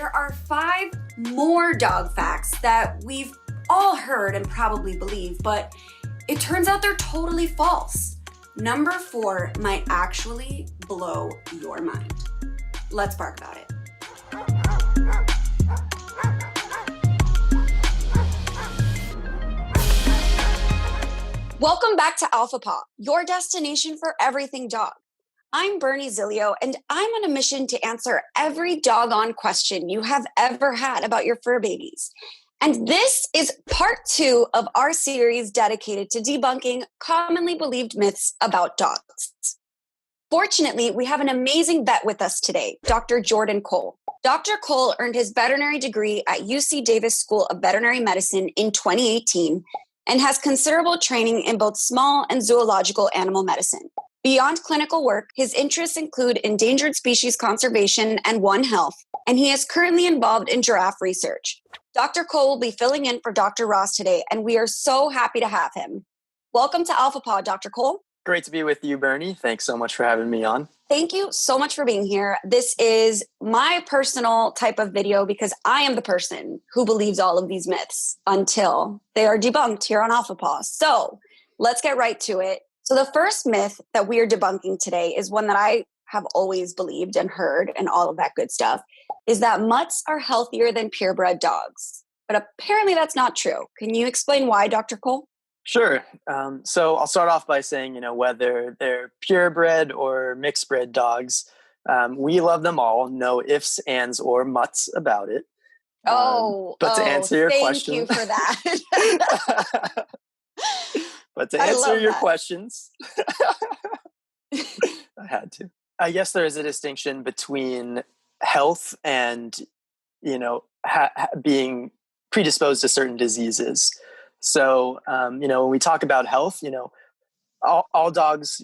there are 5 more dog facts that we've all heard and probably believe, but it turns out they're totally false. Number 4 might actually blow your mind. Let's bark about it. Welcome back to Alpha Paw, your destination for everything dog. I'm Bernie Zilio, and I'm on a mission to answer every doggone question you have ever had about your fur babies. And this is part 2 of our series dedicated to debunking commonly believed myths about dogs. Fortunately, we have an amazing vet with us today, Dr. Jordan Cole. Dr. Cole earned his veterinary degree at UC Davis School of Veterinary Medicine in 2018 and has considerable training in both small and zoological animal medicine. Beyond clinical work, his interests include endangered species conservation and One Health, and he is currently involved in giraffe research. Dr. Cole will be filling in for Dr. Ross today, and we are so happy to have him. Welcome to Alpha Pod, Dr. Cole. Great to be with you, Bernie. Thanks so much for having me on. Thank you so much for being here. This is my personal type of video because I am the person who believes all of these myths until they are debunked here on Alpha Paw. So let's get right to it. So the first myth that we are debunking today is one that I have always believed and heard and all of that good stuff, is that mutts are healthier than purebred dogs. But apparently that's not true. Can you explain why, Dr. Cole? Sure. So I'll start off by saying, whether they're purebred or mixed bred dogs, we love them all. No ifs, ands, or mutts about it. But to answer your question, thank you for that. But to answer your questions, I had to. I guess there is a distinction between health and, being predisposed to certain diseases. So, when we talk about health, all dogs,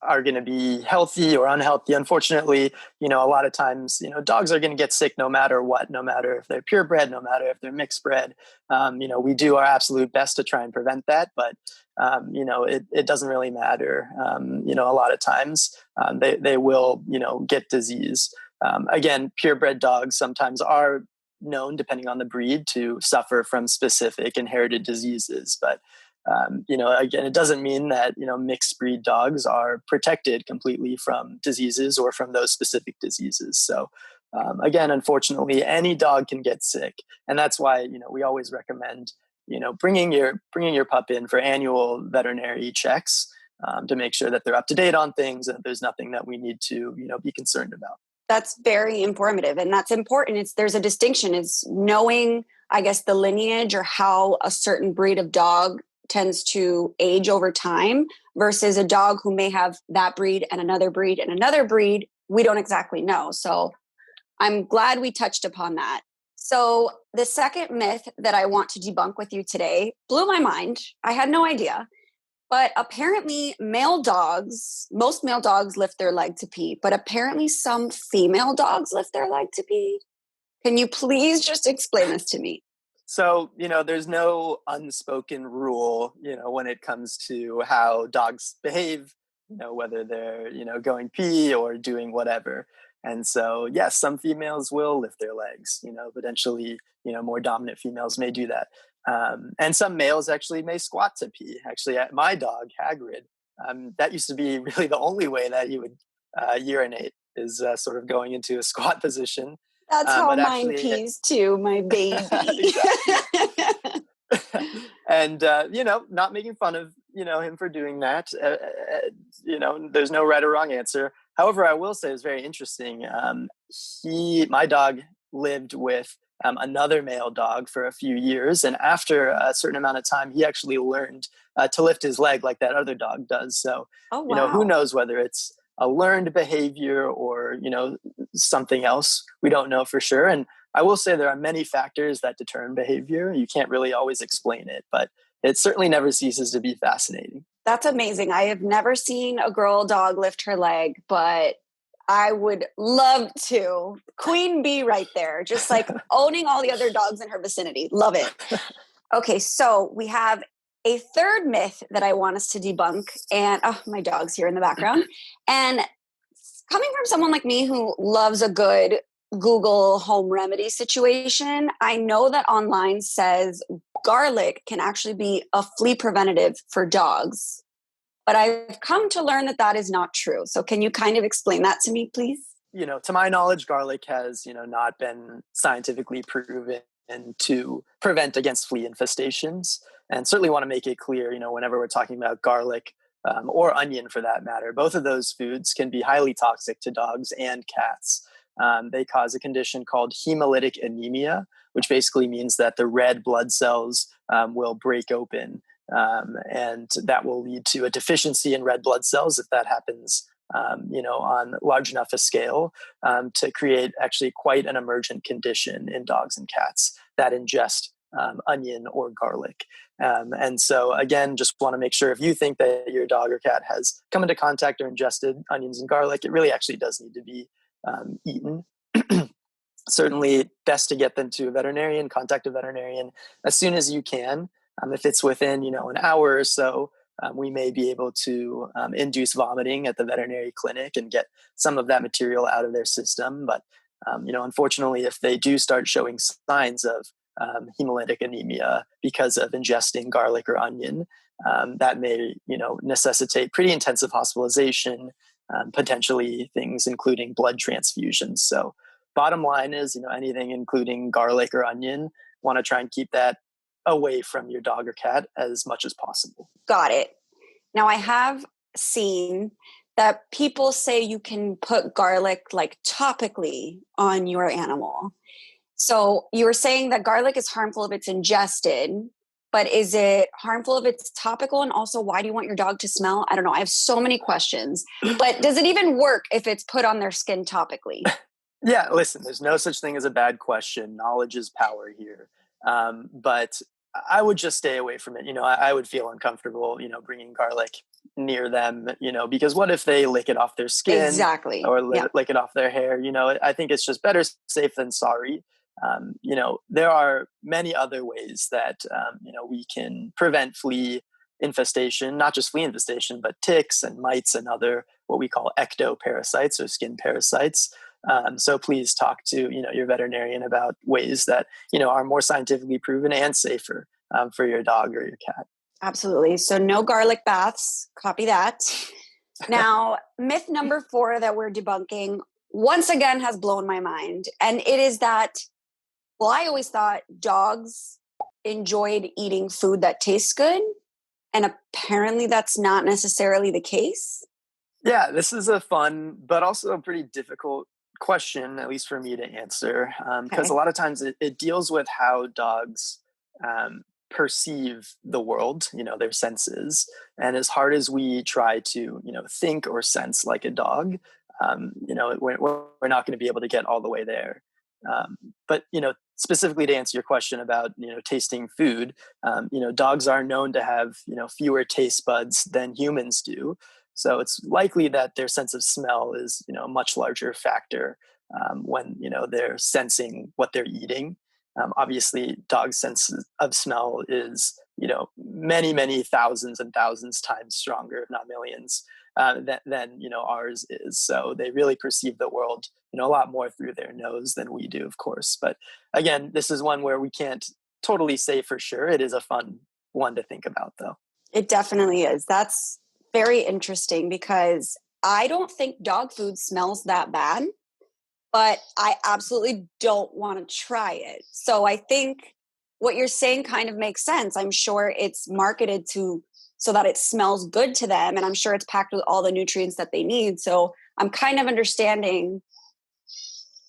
are going to be healthy or unhealthy. Unfortunately, a lot of times, dogs are going to get sick no matter what, no matter if they're purebred, no matter if they're mixed bred. We do our absolute best to try and prevent that, but, it doesn't really matter. A lot of times they will, get disease. Again, purebred dogs sometimes are known, depending on the breed, to suffer from specific inherited diseases. But, again, it doesn't mean that, mixed breed dogs are protected completely from diseases or from those specific diseases. So, again, unfortunately, any dog can get sick. And that's why, we always recommend, bringing your pup in for annual veterinary checks to make sure that they're up to date on things and there's nothing that we need to, be concerned about. That's very informative. And that's important. There's a distinction. It's knowing, I guess, the lineage or how a certain breed of dog tends to age over time versus a dog who may have that breed and another breed and another breed. We don't exactly know. So I'm glad we touched upon that. So the second myth that I want to debunk with you today blew my mind. I had no idea. But apparently most male dogs lift their leg to pee, but apparently some female dogs lift their leg to pee. Can you please just explain this to me? So, there's no unspoken rule, when it comes to how dogs behave, whether they're, going pee or doing whatever. And so, yes, some females will lift their legs, potentially, more dominant females may do that. And some males actually may squat to pee. Actually, my dog, Hagrid, that used to be really the only way that he would urinate is sort of going into a squat position. That's how mine pees too, my baby. And, not making fun of, him for doing that. There's no right or wrong answer. However, I will say it was very interesting. My dog lived with another male dog for a few years. And after a certain amount of time, he actually learned to lift his leg like that other dog does. So, who knows whether it's a learned behavior or, something else. We don't know for sure. And I will say there are many factors that determine behavior. You can't really always explain it, but it certainly never ceases to be fascinating. That's amazing. I have never seen a girl dog lift her leg, but I would love to. Queen bee right there, just like owning all the other dogs in her vicinity. Love it. Okay, so we have a third myth that I want us to debunk. And my dog's here in the background. And coming from someone like me who loves a good Google home remedy situation, I know that online says garlic can actually be a flea preventative for dogs. But I've come to learn that that is not true. So can you kind of explain that to me, please? To my knowledge, garlic has, not been scientifically proven to prevent against flea infestations. And certainly want to make it clear, whenever we're talking about garlic or onion for that matter, both of those foods can be highly toxic to dogs and cats. They cause a condition called hemolytic anemia, which basically means that the red blood cells will break open. And that will lead to a deficiency in red blood cells if that happens on large enough a scale to create actually quite an emergent condition in dogs and cats that ingest onion or garlic. And so, again, just want to make sure if you think that your dog or cat has come into contact or ingested onions and garlic, it really actually does need to be eaten. Certainly best to get them to a veterinarian, contact a veterinarian as soon as you can. If it's within, an hour or so, we may be able to induce vomiting at the veterinary clinic and get some of that material out of their system. But, unfortunately, if they do start showing signs of hemolytic anemia because of ingesting garlic or onion, that may, necessitate pretty intensive hospitalization, potentially things including blood transfusions. So bottom line is, anything including garlic or onion, want to try and keep that away from your dog or cat as much as possible. Got it. Now, I have seen that people say you can put garlic like topically on your animal. So you were saying that garlic is harmful if it's ingested, but is it harmful if it's topical? And also, why do you want your dog to smell? I don't know. I have so many questions, but does it even work if it's put on their skin topically? Yeah, listen, there's no such thing as a bad question. Knowledge is power here. But I would just stay away from it. I would feel uncomfortable, bringing garlic near them, because what if they lick it off their skin Exactly. or Yeah. lick it off their hair? I think it's just better safe than sorry. There are many other ways that, we can prevent flea infestation, not just flea infestation, but ticks and mites and other what we call ectoparasites or skin parasites. So please talk to your veterinarian about ways that are more scientifically proven and safer for your dog or your cat. Absolutely. So no garlic baths. Copy that. Now, myth number 4 that we're debunking once again has blown my mind, and it is that, well, I always thought dogs enjoyed eating food that tastes good, and apparently that's not necessarily the case. Yeah, this is a fun but also a pretty difficult question, at least for me to answer, because a lot of times it deals with how dogs perceive the world, their senses. And as hard as we try to, think or sense like a dog, we're not going to be able to get all the way there. But, specifically to answer your question about, tasting food, dogs are known to have, fewer taste buds than humans do. So it's likely that their sense of smell is, a much larger factor when, they're sensing what they're eating. Obviously, dogs' sense of smell is, many, many thousands and thousands times stronger, if not millions, than ours is. So they really perceive the world, a lot more through their nose than we do, of course. But again, this is one where we can't totally say for sure. It is a fun one to think about, though. It definitely is. That's very interesting because I don't think dog food smells that bad, but I absolutely don't want to try it. So I think what you're saying kind of makes sense. I'm sure it's marketed so that it smells good to them, and I'm sure it's packed with all the nutrients that they need. So I'm kind of understanding.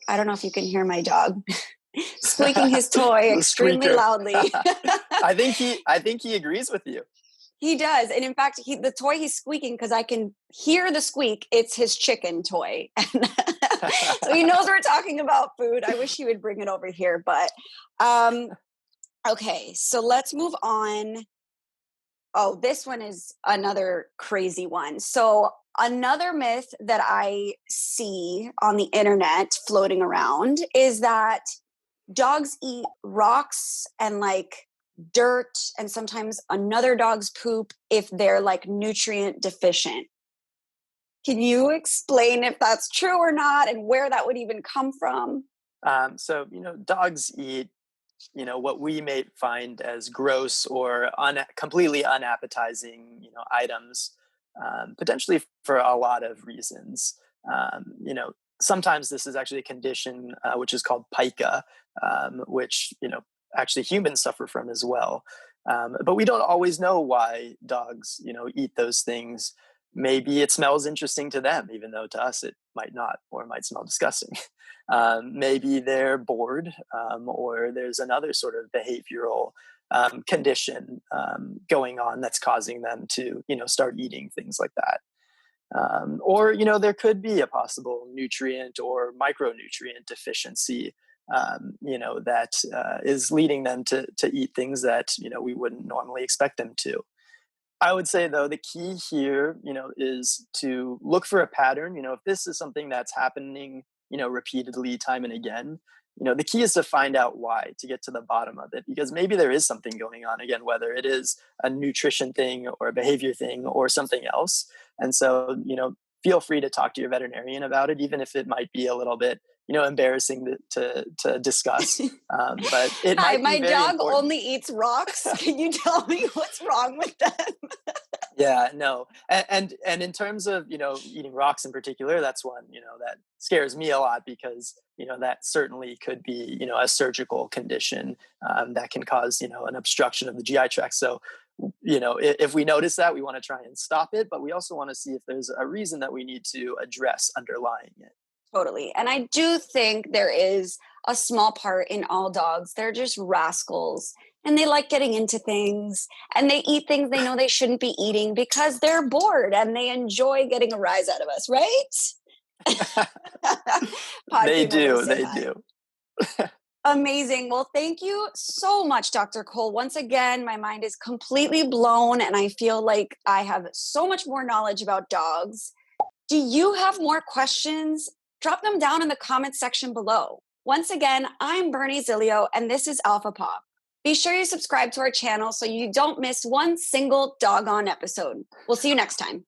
I don't know if you can hear my dog squeaking his toy extremely loudly. I think he agrees with you. He does. And in fact, the toy he's squeaking, because I can hear the squeak, it's his chicken toy. So he knows we're talking about food. I wish he would bring it over here. But okay, so let's move on. Oh, this one is another crazy one. So another myth that I see on the internet floating around is that dogs eat rocks and like dirt and sometimes another dog's poop if they're like nutrient deficient. Can you explain if that's true or not and where that would even come from? So, dogs eat, what we may find as gross or completely unappetizing, items, potentially for a lot of reasons. Sometimes this is actually a condition which is called pica, which, actually humans suffer from as well. But we don't always know why dogs, eat those things. Maybe it smells interesting to them, even though to us it might not, or it might smell disgusting. Maybe they're bored, or there's another sort of behavioral condition going on that's causing them to, start eating things like that. Or, there could be a possible nutrient or micronutrient deficiency, that is leading them to eat things that, we wouldn't normally expect them to. I would say though, the key here, is to look for a pattern. If this is something that's happening, repeatedly time and again, the key is to find out why, to get to the bottom of it, because maybe there is something going on again, whether it is a nutrition thing or a behavior thing or something else. And so, feel free to talk to your veterinarian about it, even if it might be a little bit, embarrassing to discuss. But it Hi, might be my very dog important. only eats rocks. Can you tell me what's wrong with them? Yeah, no. And in terms of, eating rocks in particular, that's one, that scares me a lot because, that certainly could be, a surgical condition that can cause, an obstruction of the GI tract. So, if we notice that, we want to try and stop it, but we also want to see if there's a reason that we need to address underlying it. Totally. And I do think there is a small part in all dogs. They're just rascals and they like getting into things and they eat things they know they shouldn't be eating because they're bored and they enjoy getting a rise out of us, right? Pod They people will do, say they hi. do. Amazing. Well, thank you so much, Dr. Cole. Once again, my mind is completely blown and I feel like I have so much more knowledge about dogs. Do you have more questions? Drop them down in the comments section below. Once again, I'm Bernie Zilio, and this is Alpha Pop. Be sure you subscribe to our channel so you don't miss one single doggone episode. We'll see you next time.